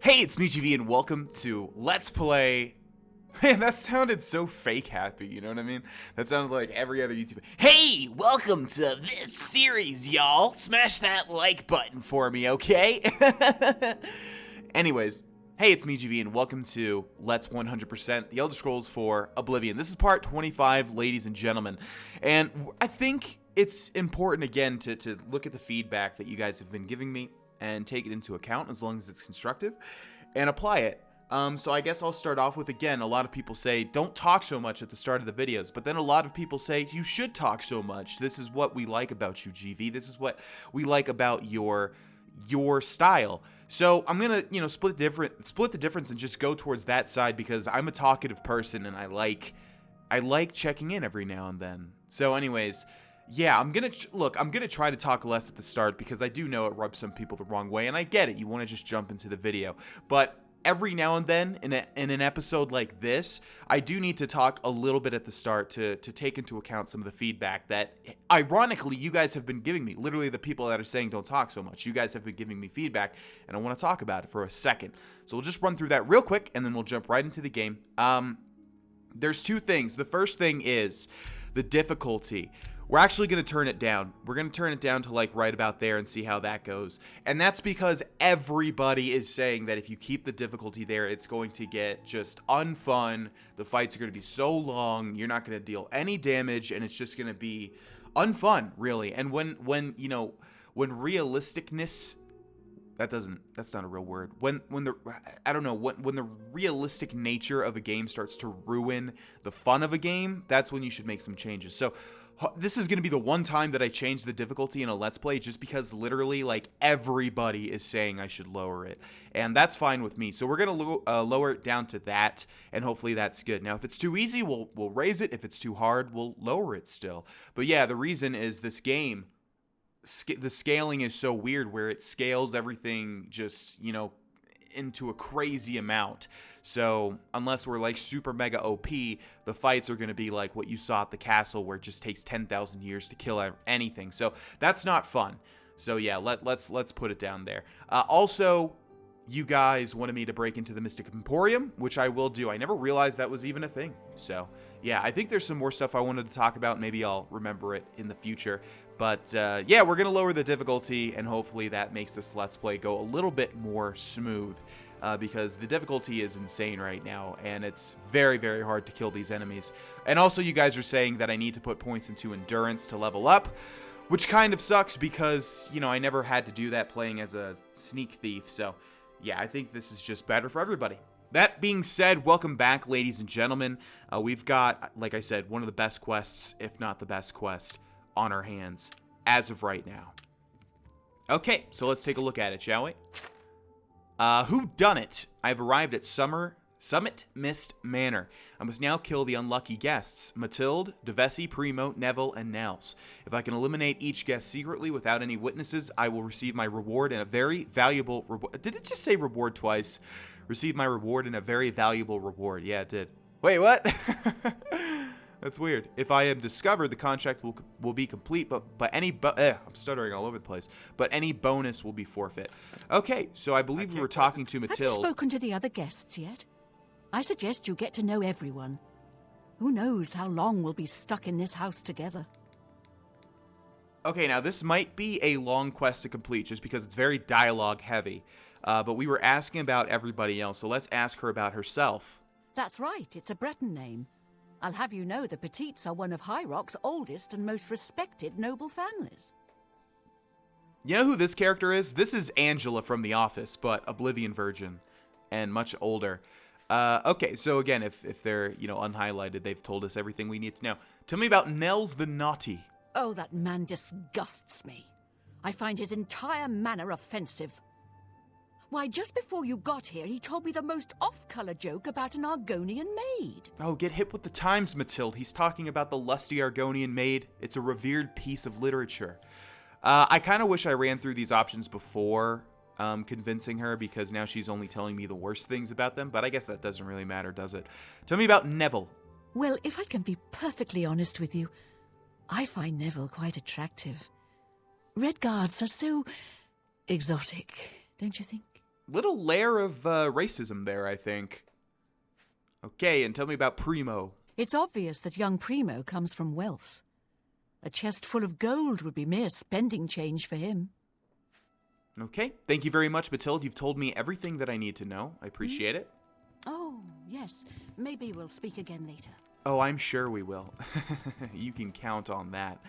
Hey, it's me, GV, and welcome to Let's Play. Man, that sounded so fake happy, you know what I mean? That sounded like every other YouTuber. Hey, welcome to this series, y'all. Smash that like button for me, okay? Anyways, hey, it's me, GV, and welcome to Let's 100% The Elder Scrolls for Oblivion. This is part 25, ladies and gentlemen. And I think it's important, again, to look at the feedback that you guys have been giving me and take it into account as long as it's constructive and apply it. So I guess I'll start off with, again, a lot of people say don't talk so much at the start of the videos, but then a lot of people say you should talk so much. This is what we like about you, GV. This is what we like about your style. So I'm gonna, split the difference and just go towards that side because I'm a talkative person and I like checking in every now and then. So anyways, yeah, I'm gonna try to talk less at the start because I do know it rubs some people the wrong way, and I get it. You want to just jump into the video, but every now and then in an episode like this, I do need to talk a little bit at the start to take into account some of the feedback that, ironically, you guys have been giving me. Literally, the people that are saying don't talk so much, you guys have been giving me feedback, and I want to talk about it for a second. So we'll just run through that real quick, and then we'll jump right into the game. There's two things. The first thing is the difficulty. We're actually going to turn it down. We're going to turn it down to like right about there and see how that goes. And that's because everybody is saying that if you keep the difficulty there, it's going to get just unfun. The fights are going to be so long. You're not going to deal any damage, and it's just going to be unfun, really. And when realisticness, that's not a real word. When the realistic nature of a game starts to ruin the fun of a game, that's when you should make some changes. So this is going to be the one time that I change the difficulty in a Let's Play just because literally like everybody is saying I should lower it. And that's fine with me. So we're going to lower it down to that, and hopefully that's good. Now, if it's too easy, we'll raise it. If it's too hard, we'll lower it still. But yeah, the reason is this game, the scaling is so weird where it scales everything just, into a crazy amount. So unless we're like super mega OP, the fights are going to be like what you saw at the castle where it just takes 10,000 years to kill anything. So that's not fun. So yeah, let's put it down there. Also, you guys wanted me to break into the Mystic Emporium, which I will do. I never realized that was even a thing. So yeah, I think there's some more stuff I wanted to talk about. Maybe I'll remember it in the future. But yeah, we're going to lower the difficulty, and hopefully that makes this Let's Play go a little bit more smooth. Because the difficulty is insane right now, and it's very, very hard to kill these enemies. And also, you guys are saying that I need to put points into endurance to level up, which kind of sucks because, I never had to do that playing as a sneak thief. So yeah, I think this is just better for everybody. That being said, welcome back, ladies and gentlemen. We've got, like I said, one of the best quests, if not the best quest, on our hands as of right now. Okay, so let's take a look at it, shall we? Who done it? I've arrived at Summit Mist Manor. I must now kill the unlucky guests, Matilde, Dar'Vesh, Primo, Nevel, and Nels. If I can eliminate each guest secretly without any witnesses, I will receive my reward and a very valuable reward. Did it just say reward twice? Receive my reward and a very valuable reward. Yeah, it did. Wait, what? That's weird. If I am discovered, the contract will be complete, but any I'm stuttering all over the place. But any bonus will be forfeit. Okay, so I believe we were talking to Matilde. Have you spoken to the other guests yet? I suggest you get to know everyone. Who knows how long we'll be stuck in this house together. Okay, now this might be a long quest to complete just because it's very dialogue heavy. But we were asking about everybody else, so let's ask her about herself. That's right, it's a Breton name. I'll have you know the Petites are one of High Rock's oldest and most respected noble families. You know who this character is? This is Angela from The Office, but Oblivion virgin and much older. Okay, so again, if they're, unhighlighted, they've told us everything we need to know. Tell me about Nels the Naughty. Oh, that man disgusts me. I find his entire manner offensive. Why, just before you got here, he told me the most off-color joke about an Argonian maid. Oh, get hip with the times, Matilde. He's talking about the lusty Argonian maid. It's a revered piece of literature. I kind of wish I ran through these options before convincing her, because now she's only telling me the worst things about them, but I guess that doesn't really matter, does it? Tell me about Nevel. Well, if I can be perfectly honest with you, I find Nevel quite attractive. Red guards are so exotic, don't you think? little layer of racism there, I think. Okay, and tell me about Primo. It's obvious that young Primo comes from wealth. A chest full of gold would be mere spending change for him. Okay, thank you very much, Matilde. You've told me everything that I need to know. I appreciate it. Oh, yes. Maybe we'll speak again later. Oh, I'm sure we will. You can count on that.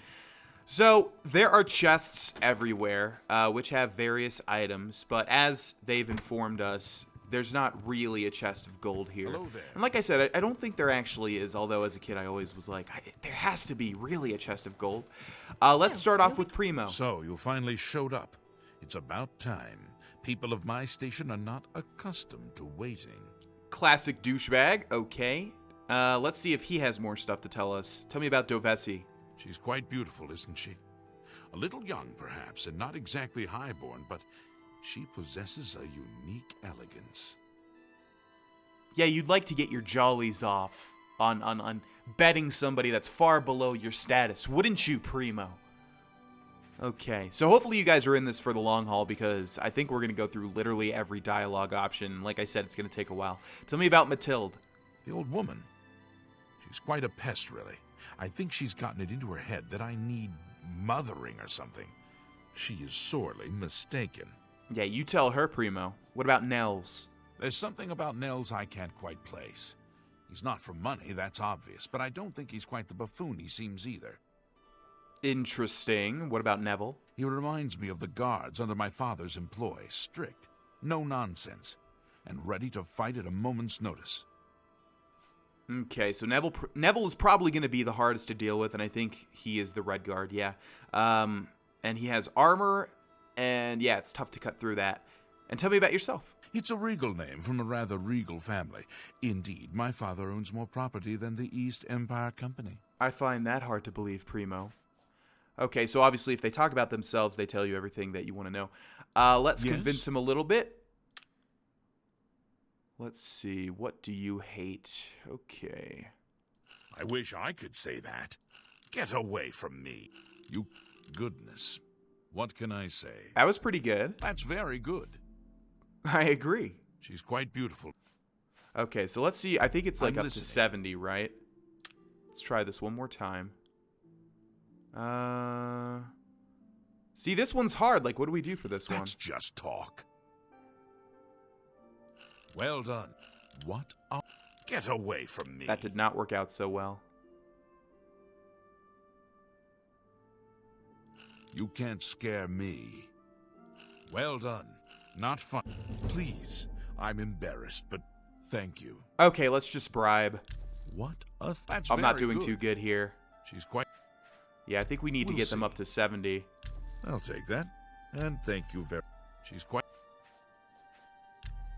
So, there are chests everywhere, which have various items, but as they've informed us, there's not really a chest of gold here. Hello there. And like I said, I don't think there actually is, although as a kid I always was like, there has to be really a chest of gold. Let's start off with Primo. So, you finally showed up. It's about time. People of my station are not accustomed to waiting. Classic douchebag, okay. Let's see if he has more stuff to tell us. Tell me about Dovesi. She's quite beautiful, isn't she? A little young, perhaps, and not exactly highborn, but she possesses a unique elegance. Yeah, you'd like to get your jollies off on betting somebody that's far below your status, wouldn't you, Primo? Okay, so hopefully you guys are in this for the long haul, because I think we're going to go through literally every dialogue option. Like I said, it's going to take a while. Tell me about Matilde. The old woman. She's quite a pest, really. I think she's gotten it into her head that I need mothering or something. She is sorely mistaken. Yeah, you tell her, Primo. What about Nels? There's something about Nels I can't quite place. He's not for money, that's obvious, but I don't think he's quite the buffoon he seems either. Interesting. What about Nevel? He reminds me of the guards under my father's employ, strict, no nonsense, and ready to fight at a moment's notice. Okay, so Nevel is probably going to be the hardest to deal with, and I think he is the Red Guard, yeah. And he has armor, and yeah, it's tough to cut through that. And tell me about yourself. It's a regal name from a rather regal family. Indeed, my father owns more property than the East Empire Company. I find that hard to believe, Primo. Okay, so obviously if they talk about themselves, they tell you everything that you want to know. Let's convince him a little bit. Let's see, what do you hate? Okay. I wish I could say that. Get away from me. You goodness. What can I say? That was pretty good. That's very good. I agree. She's quite beautiful. Okay, so let's see. I think it's like I'm up listening. to 70, right? Let's try this one more time. See, this one's hard. Like, what do we do for this one? That's just talk. Well done. What a... Get away from me. That did not work out so well. You can't scare me. Well done. Not fun. Please, I'm embarrassed, but thank you. Okay, let's just bribe. What a... That's I'm not very doing good. too good here. She's quite... Yeah, I think we need to We'll get them see. up to 70. I'll take that. And thank you very... She's quite...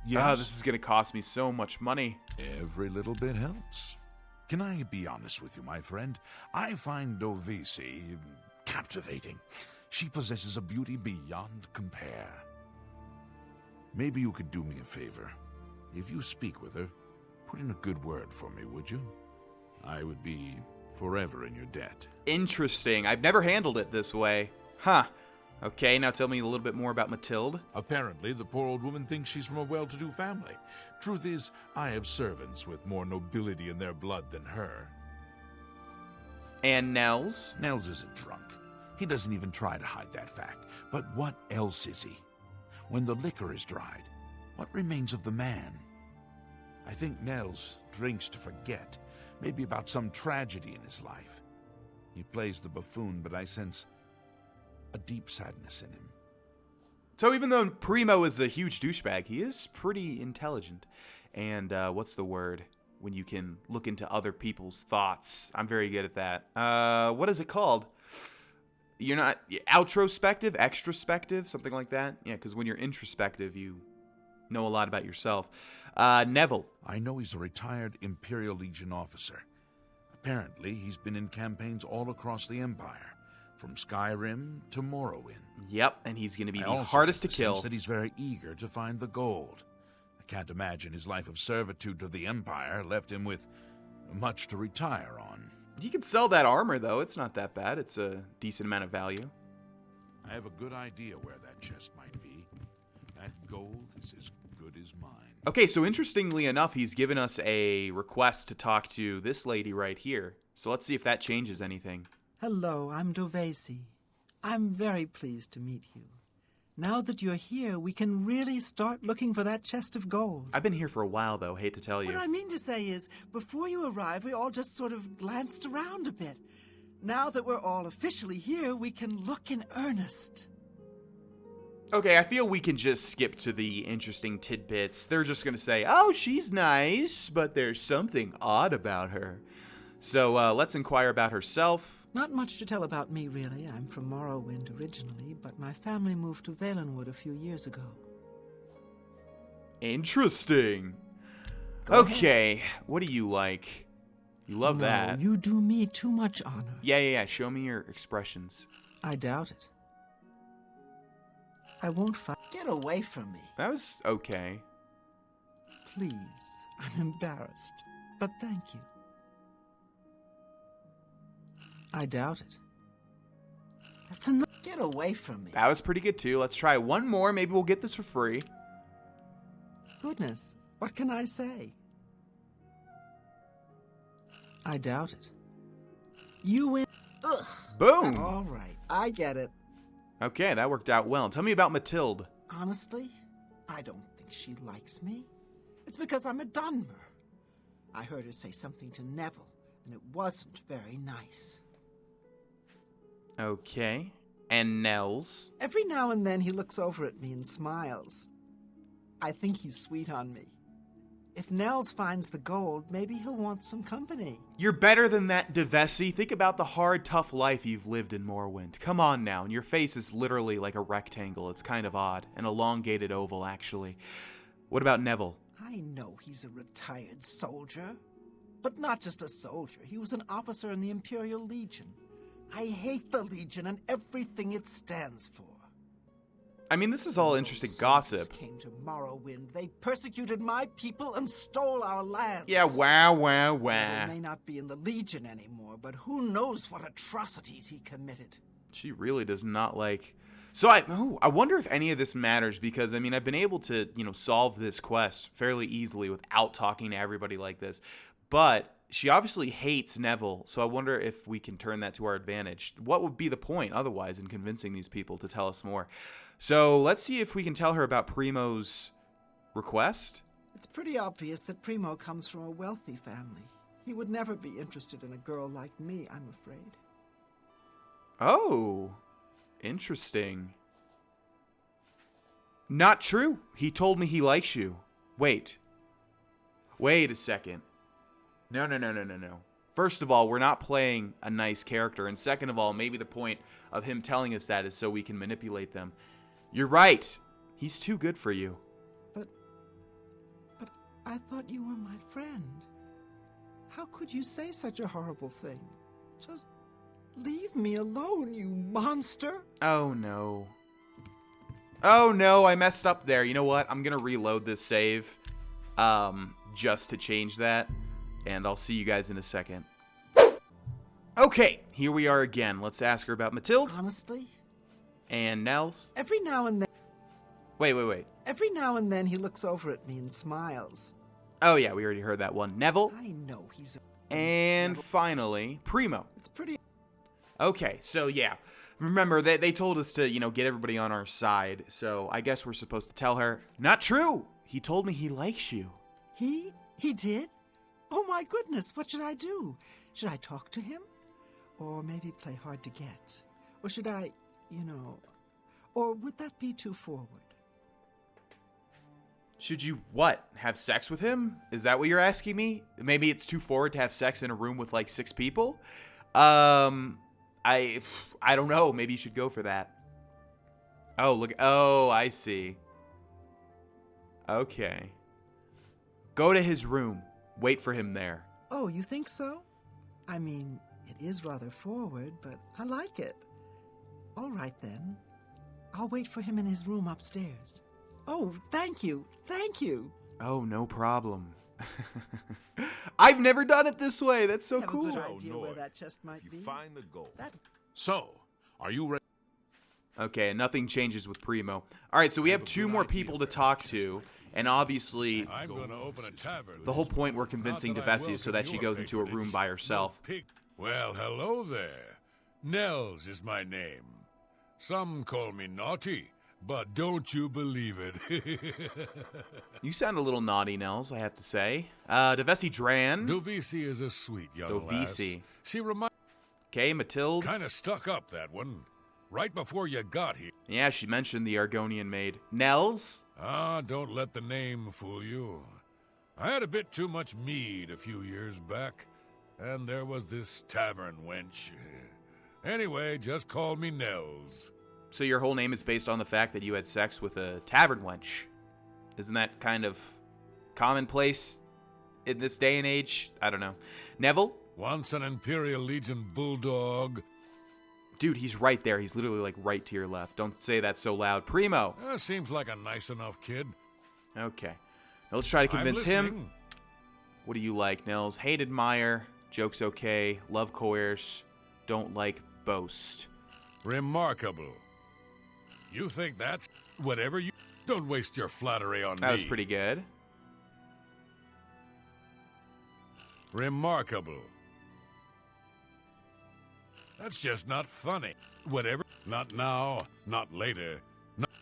Ah, Yes, this is going to cost me so much money. every little bit helps. Can I be honest with you, my friend? I find Dovesi captivating. She possesses a beauty beyond compare. Maybe you could do me a favor. If you speak with her, put in a good word for me, would you? I would be forever in your debt. Interesting. I've never handled it this way. Huh. Okay, now tell me a little bit more about Matilde. Apparently, the poor old woman thinks she's from a well-to-do family. Truth is, I have servants with more nobility in their blood than her. And Nels. Nels isn't drunk. He doesn't even try to hide that fact. But what else is he? When the liquor is dried, what remains of the man? I think Nels drinks to forget, maybe about some tragedy in his life. He plays the buffoon, but I sense a deep sadness in him. So even though Primo is a huge douchebag, he is pretty intelligent. And what's the word? When you can look into other people's thoughts. I'm very good at that. What is it called? You're not... Outrospective? Extrospective? Something like that? Yeah, because when you're introspective, you know a lot about yourself. Nevel. I know he's a retired Imperial Legion officer. Apparently, he's been in campaigns all across the Empire, from Skyrim to Morrowind. Yep, and he's going to be I the also hardest to get the kill. sense that he's very eager to find the gold. I can't imagine his life of servitude to the Empire left him with much to retire on. You can sell that armor, though. It's not that bad. It's a decent amount of value. I have a good idea where that chest might be. That gold gold is as good as mine. Okay, so interestingly enough, he's given us a request to talk to this lady right here. So let's see if that changes anything. Hello, I'm Dar'Vesh. I'm very pleased to meet you. Now that you're here, we can really start looking for that chest of gold. I've been here for a while, though, hate to tell you. What I mean to say is, before you arrived, we all just sort of glanced around a bit. Now that we're all officially here, we can look in earnest. Okay, I feel we can just skip to the interesting tidbits. They're just going to say, oh, she's nice, but there's something odd about her. So let's inquire about herself. Not much to tell about me, really. I'm from Morrowind originally, but my family moved to Valenwood a few years ago. Interesting. Go Okay, ahead. what do you like? You love No, that. you do me too much honor. Yeah. Show me your expressions. I doubt it. I won't fight. Get away from me. That was okay. Please. I'm embarrassed. But thank you. I doubt it. That's enough. Get away from me. That was pretty good, too. Let's try one more. Maybe we'll get this for free. Goodness. What can I say? I doubt it. You win. Ugh. Boom. All right. I get it. Okay, that worked out well. Tell me about Mathilde. Honestly, I don't think she likes me. It's because I'm a Dunmer. I heard her say something to Nevel, and it wasn't very nice. Okay. And Nels. Every now and then he looks over at me and smiles. I think he's sweet on me. If Nels finds the gold, maybe he'll want some company. You're better than that, Dar'Vesh. Think about the hard, tough life you've lived in Morrowind. Come on now. And your face is literally like a rectangle. It's kind of odd. An elongated oval, actually. What about Nevel? I know he's a retired soldier. But not just a soldier. He was an officer in the Imperial Legion. I hate the Legion and everything it stands for. I mean, this is all interesting gossip. Came to Morrowind. They persecuted my people and stole our lands. Yeah, wow. They may not be in the Legion anymore, but who knows what atrocities he committed. She really does not like... So I wonder if any of this matters, because, I mean, I've been able to, solve this quest fairly easily without talking to everybody like this. But she obviously hates Nevel, so I wonder if we can turn that to our advantage. What would be the point, otherwise, in convincing these people to tell us more? So let's see if we can tell her about Primo's request. It's pretty obvious that Primo comes from a wealthy family. He would never be interested in a girl like me, I'm afraid. Oh, interesting. Not true. He told me he likes you. Wait a second. No. First of all, we're not playing a nice character. And second of all, maybe the point of him telling us that is so we can manipulate them. You're right. He's too good for you. But I thought you were my friend. How could you say such a horrible thing? Just leave me alone, you monster. Oh, no. Oh, no, I messed up there. You know what? I'm going to reload this save just to change that. And I'll see you guys in a second. Okay, here we are again. Let's ask her about Mathilde. Honestly? And Nels. Every now and then... Wait. Every now and then he looks over at me and smiles. Oh, yeah, we already heard that one. Nevel. I know he's a... And finally, Primo. It's pretty... Okay, so yeah. Remember, they told us to, get everybody on our side. So I guess we're supposed to tell her, not true. He told me he likes you. He did? Oh my goodness, what should I do? Should I talk to him? Or maybe play hard to get? Or should I, or would that be too forward? Should you, what, have sex with him? Is that what you're asking me? Maybe it's too forward to have sex in a room with like 6 people? I don't know. Maybe you should go for that. Oh, look. Oh, I see. Okay. Go to his room. Wait for him there. Oh, you think so? I mean, it is rather forward, but I like it. All right, then. I'll wait for him in his room upstairs. Oh, thank you. Thank you. Oh, no problem. I've never done it this way. That's so cool. I have a good idea where that chest might If be. you find the gold. That... So, are you ready? Okay, nothing changes with Primo. All right, so we have two more people to talk to, and obviously, I'm gonna open a tavern. the whole point we're convincing Not that I Dar'Vesh is so that she welcome goes your into a room by patronage. herself. No pig. Well, hello there. Nels is my name. Some call me naughty, but don't you believe it. You sound a little naughty, Nels, I have to say. Dar'Vesh Dran. Dovisi is a sweet young lass. Dovisi. She reminds Okay, Matilde. kind of stuck up, that one. Right before you got here. Yeah, she mentioned the Argonian maid. Nels? Ah, don't let the name fool you. I had a bit too much mead a few years back, and there was this tavern wench. Anyway, just call me Nels. So your whole name is based on the fact that you had sex with a tavern wench. Isn't that kind of commonplace in this day and age? I don't know. Nevel? Once an Imperial Legion bulldog. Dude, he's right there. He's literally like right to your left. Don't say that so loud. Primo. Seems like a nice enough kid. Okay. Now let's try to convince him. listening. What do you like, Nels? Hate admire. Joke's okay. Love coerce. Don't like boast. Remarkable. You think that's whatever you... Don't waste your flattery on me. That was pretty good. Remarkable. That's just not funny. Whatever. Not now, not later.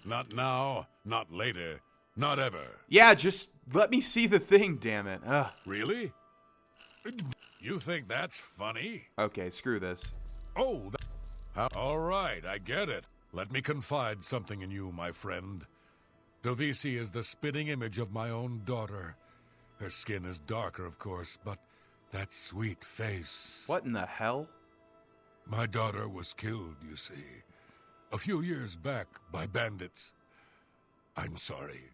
Not now, not later. Not ever. Yeah, just let me see the thing, damn it. Ugh. Really? You think that's funny? Okay, screw this. Oh, all right, I get it. Let me confide something in you, my friend. Dovisi is the spitting image of my own daughter. Her skin is darker, of course, but that sweet face. What in the hell? My daughter was killed, you see, a few years back by bandits. I'm sorry.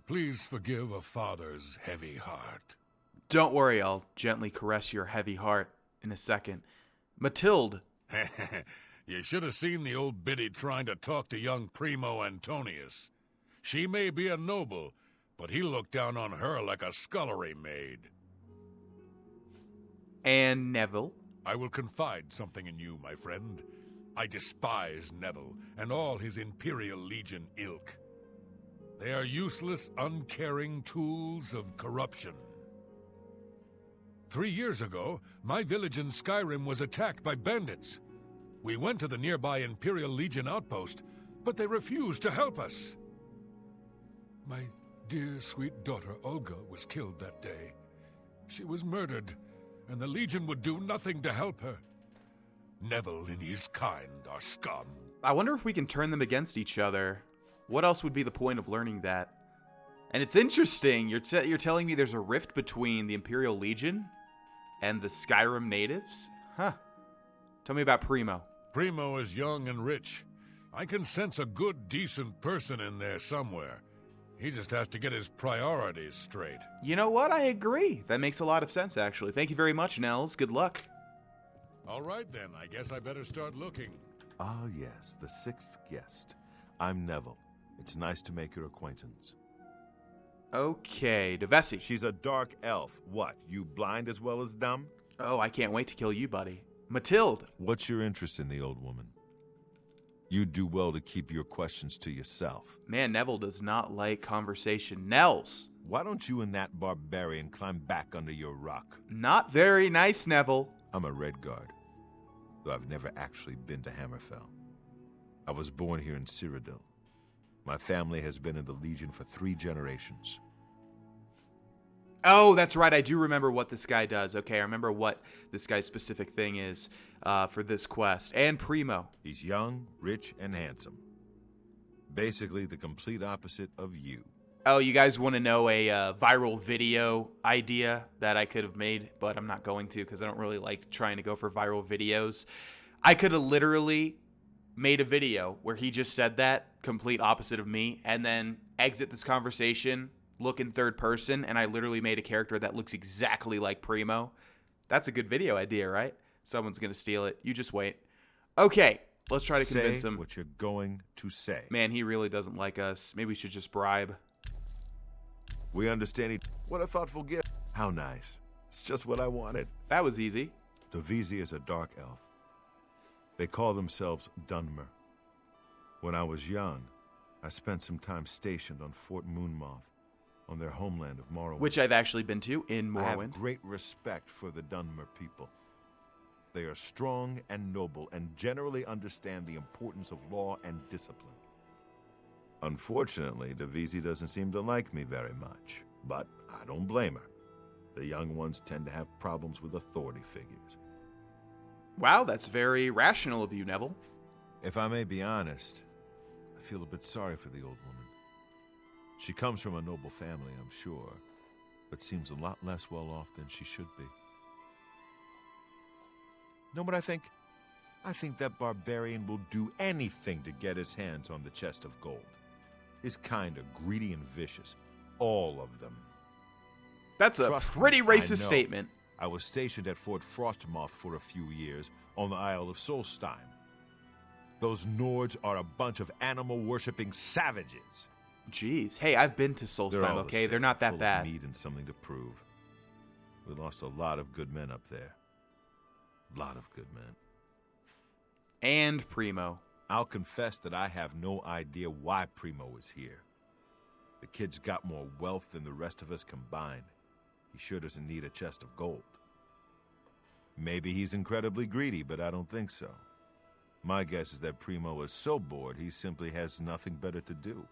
Please forgive a father's heavy heart. Don't worry, I'll gently caress your heavy heart in a second. Matilde. You should have seen the old biddy trying to talk to young Primo Antonius. She may be a noble, but he looked down on her like a scullery maid. And Nevel. I will confide something in you, my friend. I despise Nevel and all his Imperial Legion ilk. They are useless, uncaring tools of corruption. 3 years ago, my village in Skyrim was attacked by bandits. We went to the nearby Imperial Legion outpost, but they refused to help us. My dear, sweet daughter, Olga, was killed that day. She was murdered, and the Legion would do nothing to help her. Nevel and his kind are scum. I wonder if we can turn them against each other. What else would be the point of learning that? And it's interesting. You're telling me there's a rift between the Imperial Legion and the Skyrim natives? Huh. Tell me about Primo. Primo is young and rich. I can sense a good, decent person in there somewhere. He just has to get his priorities straight. You know what? I agree. That makes a lot of sense, actually. Thank you very much, Nels. Good luck. All right, then. I guess I better start looking. Ah, yes, the sixth guest. I'm Nevel. It's nice to make your acquaintance. Okay, Dar'Vesh. She's a dark elf. What, you blind as well as dumb? Oh, I can't wait to kill you, buddy. Matilde. What's your interest in the old woman? You'd do well to keep your questions to yourself. Man, Nevel does not like conversation. Nels. Why don't you and that barbarian climb back under your rock? Not very nice, Nevel. I'm a Redguard, though I've never actually been to Hammerfell. I was born here in Cyrodiil. My family has been in the Legion for 3 generations. Oh, that's right. I do remember what this guy does. Okay, I remember what this guy's specific thing is for this quest. And Primo. He's young, rich, and handsome. Basically the complete opposite of you. Oh, you guys want to know a viral video idea that I could have made, but I'm not going to because I don't really like trying to go for viral videos. I could have literally made a video where he just said that, complete opposite of me, and then exit this conversation, look in third person, and I literally made a character that looks exactly like Primo. That's a good video idea, right? Someone's going to steal it. You just wait. Okay, let's try to convince him. Say what you're going to say. Man, he really doesn't like us. Maybe we should just bribe. We understand each. What a thoughtful gift. How nice. It's just what I wanted. That was easy. Dovisi is a dark elf. They call themselves Dunmer. When I was young, I spent some time stationed on Fort Moonmoth, on their homeland of Morrowind. Which I've actually been to in I have Morrowind. great respect for the Dunmer people. They are strong and noble and generally understand the importance of law and discipline. Unfortunately, Davisi doesn't seem to like me very much, but I don't blame her. The young ones tend to have problems with authority figures. Wow, that's very rational of you, Nevel. If I may be honest, I feel a bit sorry for the old woman. She comes from a noble family, I'm sure, but seems a lot less well off than she should be. Know what I think? I think that barbarian will do anything to get his hands on the chest of gold. His kind are greedy and vicious. All of them. That's a Trust pretty me, I racist know. statement. I was stationed at Fort Frostmoth for a few years on the Isle of Solstheim. Those Nords are a bunch of animal-worshipping savages. Jeez. Hey, I've been to They're Solstheim, all the okay? same, They're not that full bad. of meat and something to prove. We lost a lot of good men up there. A lot of good men. And Primo. I'll confess that I have no idea why Primo is here. The kid's got more wealth than the rest of us combined. He sure doesn't need a chest of gold. Maybe he's incredibly greedy, but I don't think so. My guess is that Primo is so bored he simply has nothing better to do.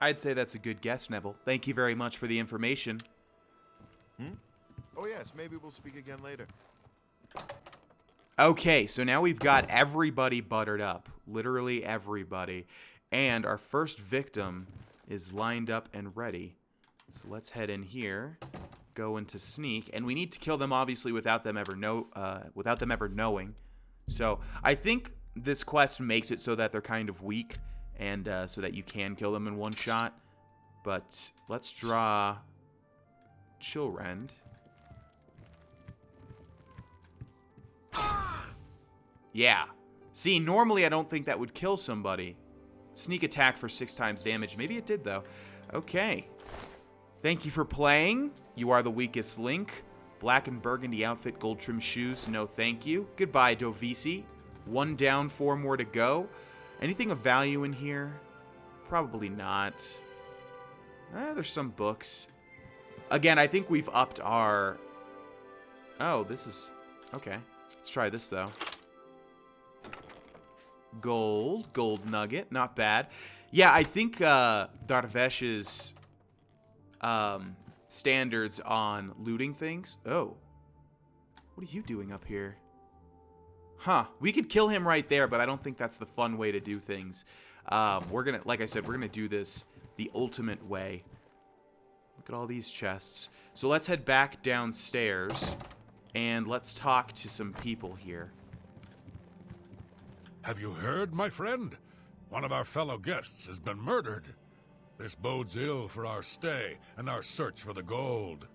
I'd say that's a good guess, Nevel. Thank you very much for the information. Oh yes, maybe we'll speak again later. Okay, so now we've got everybody buttered up. Literally everybody. And our first victim is lined up and ready. So let's head in here, go into sneak, and we need to kill them obviously without them ever knowing. So I think this quest makes it so that they're kind of weak, and so that you can kill them in one shot. But let's draw Chillrend. Yeah. See, normally I don't think that would kill somebody. Sneak attack for 6 times damage. Maybe it did, though. Okay. Thank you for playing. You are the weakest link. Black and burgundy outfit, gold trim shoes. No thank you. Goodbye, Dovisi. 1 down, 4 more to go. Anything of value in here? Probably not. There's some books. Again, I think we've upped our... Oh, this is... Okay. Let's try this, though. Gold nugget, not bad. Yeah, I think Dar'Vesh's standards on looting things. Oh, what are you doing up here? Huh? We could kill him right there, but I don't think that's the fun way to do things. We're gonna, like I said, we're gonna do this the ultimate way. Look at all these chests. So let's head back downstairs and let's talk to some people here. Have you heard, my friend? One of our fellow guests has been murdered. This bodes ill for our stay and our search for the gold.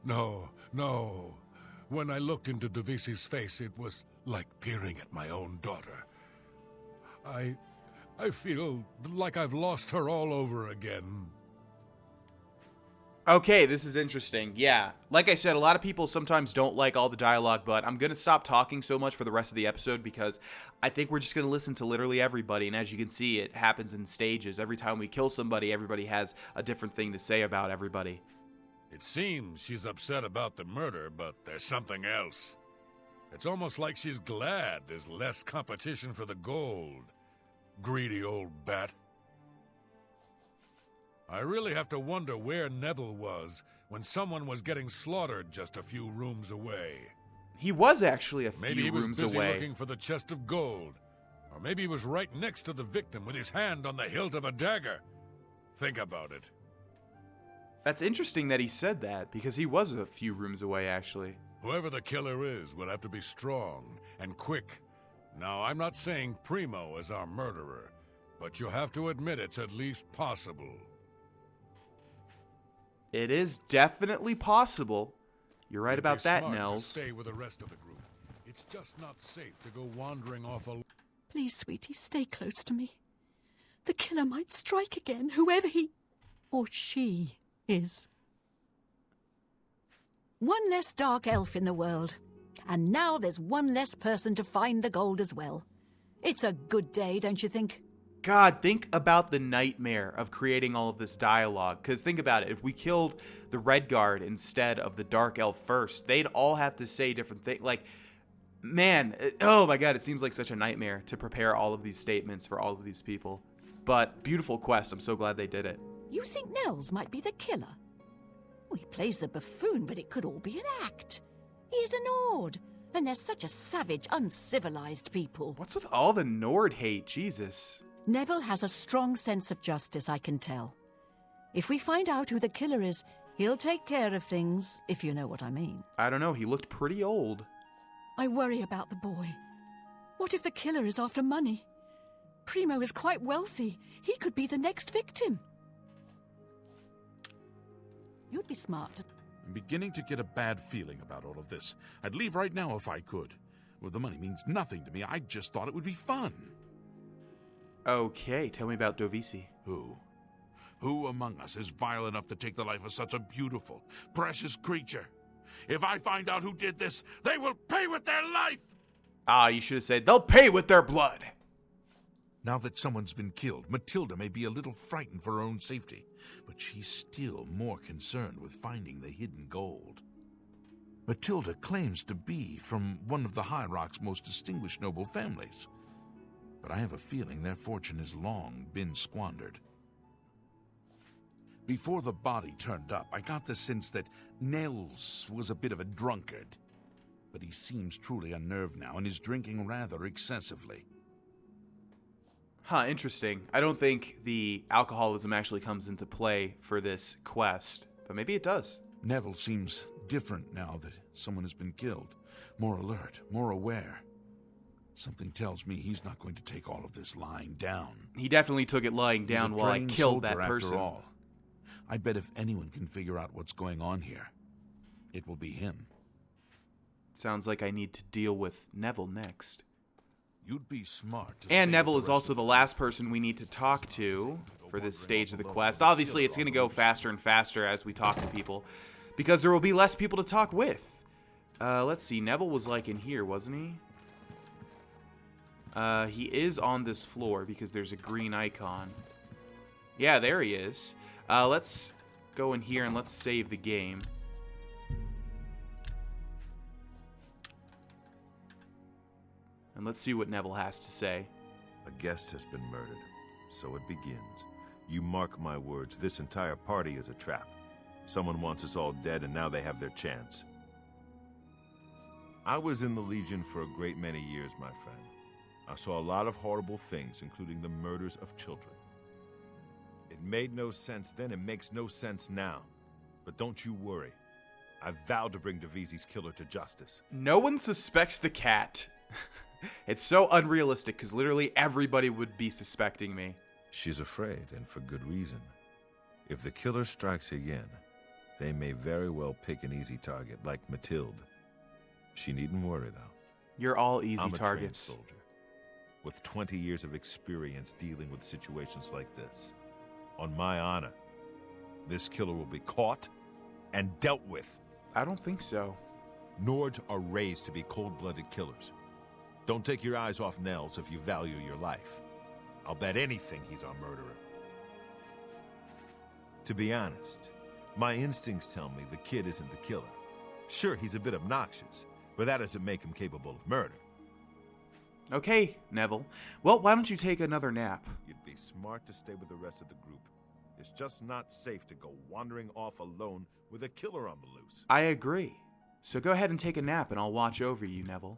No. When I looked into Davisi's face, it was like peering at my own daughter. I feel like I've lost her all over again. Okay, this is interesting. Yeah. Like I said, a lot of people sometimes don't like all the dialogue, but I'm going to stop talking so much for the rest of the episode because I think we're just going to listen to literally everybody. And as you can see, it happens in stages. Every time we kill somebody, everybody has a different thing to say about everybody. It seems she's upset about the murder, but there's something else. It's almost like she's glad there's less competition for the gold. Greedy old bat. I really have to wonder where Nevel was when someone was getting slaughtered just a few rooms away. He was actually a Maybe few he was rooms busy away. looking for the chest of gold. Or maybe he was right next to the victim with his hand on the hilt of a dagger. Think about it. That's interesting that he said that because he was a few rooms away, actually. Whoever the killer is will have to be strong and quick. Now, I'm not saying Primo is our murderer, but you have to admit it's at least possible. It is definitely possible. You're right It'd about be that, smart to Nels. stay with the rest of the group. It's just not safe to go wandering off alone. Please, sweetie, stay close to me. The killer might strike again, whoever he or she is. One less dark elf in the world. And now there's one less person to find the gold as well. It's a good day, don't you think? God, think about the nightmare of creating all of this dialogue. Because think about it. If we killed the Red Guard instead of the Dark Elf first, they'd all have to say different things. Like, man, oh my God, it seems like such a nightmare to prepare all of these statements for all of these people. But beautiful quest. I'm so glad they did it. You think Nels might be the killer? Well, he plays the buffoon, but it could all be an act. He's a Nord, and they're such a savage, uncivilized people. What's with all the Nord hate? Jesus. Nevel has a strong sense of justice, I can tell. If we find out who the killer is, he'll take care of things, if you know what I mean. I don't know. He looked pretty old. I worry about the boy. What if the killer is after money? Primo is quite wealthy. He could be the next victim. You'd be smart to... I'm beginning to get a bad feeling about all of this. I'd leave right now if I could. Well, the money means nothing to me. I just thought it would be fun. Okay, tell me about Dovisi. Who? Who among us is vile enough to take the life of such a beautiful, precious creature? If I find out who did this, they will pay with their life! Ah, you should have said, they'll pay with their blood. Now that someone's been killed, Matilda may be a little frightened for her own safety, but she's still more concerned with finding the hidden gold. Matilda claims to be from one of the High Rock's most distinguished noble families, but I have a feeling their fortune has long been squandered. Before the body turned up, I got the sense that Nels was a bit of a drunkard, but he seems truly unnerved now and is drinking rather excessively. Huh, interesting. I don't think the alcoholism actually comes into play for this quest, but maybe it does. Nevel seems different now that someone has been killed. More alert, more aware. Something tells me he's not going to take all of this lying down. He definitely took it lying down while I killed that person. After all. I bet if anyone can figure out what's going on here, it will be him. Sounds like I need to deal with Nevel next. You'd be smart to And stay Nevel with is the rest also of the them. last person we need to talk to for this stage of the quest. Obviously, it's going to go faster and faster as we talk to people, because there will be less people to talk with. Let's see. Nevel was like in here, wasn't he? He is on this floor because there's a green icon. Yeah, there he is. Let's go in here and let's save the game. And let's see what Nevel has to say. A guest has been murdered, so it begins. You mark my words, this entire party is a trap. Someone wants us all dead, and now they have their chance. I was in the Legion for a great many years, my friend. I saw a lot of horrible things, including the murders of children. It made no sense then, it makes no sense now. But don't you worry. I vowed to bring Dovisi's killer to justice. No one suspects the cat. It's so unrealistic because literally everybody would be suspecting me. She's afraid, and for good reason. If the killer strikes again, they may very well pick an easy target like Matilda. She needn't worry, though. You're all easy I'm a targets. trained soldier, with 20 years of experience dealing with situations like this. On my honor, this killer will be caught and dealt with. I don't think so. Nords are raised to be cold-blooded killers. Don't take your eyes off Nels if you value your life. I'll bet anything he's our murderer. To be honest, my instincts tell me the kid isn't the killer. Sure, he's a bit obnoxious, but that doesn't make him capable of murder. Okay, Nevel. Well, why don't you take another nap? You'd be smart to stay with the rest of the group. It's just not safe to go wandering off alone with a killer on the loose. I agree. So go ahead and take a nap and I'll watch over you, Nevel.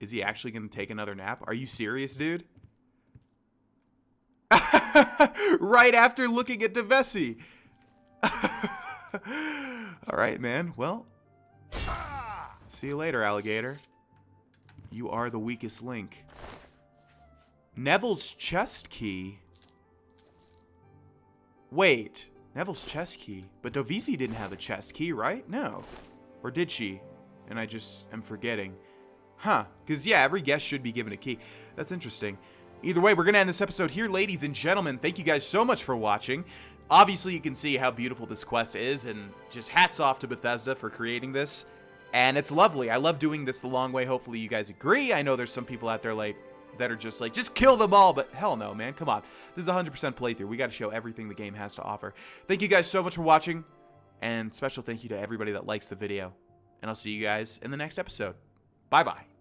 Is he actually going to take another nap? Are you serious, dude? Right after looking at Dar'Vesh. All right, man. Well, see you later, alligator. You are the weakest link. Nevel's chest key. Wait, Nevel's chest key. But Dovisi didn't have a chest key, right? No. Or did she? And I just am forgetting. Huh. Because, yeah, every guest should be given a key. That's interesting. Either way, we're going to end this episode here, ladies and gentlemen. Thank you guys so much for watching. Obviously, you can see how beautiful this quest is, and just hats off to Bethesda for creating this. And it's lovely. I love doing this the long way. Hopefully you guys agree. I know there's some people out there like that are just like, just kill them all. But hell no, man. Come on. This is a 100% playthrough. We got to show everything the game has to offer. Thank you guys so much for watching. And special thank you to everybody that likes the video. And I'll see you guys in the next episode. Bye-bye.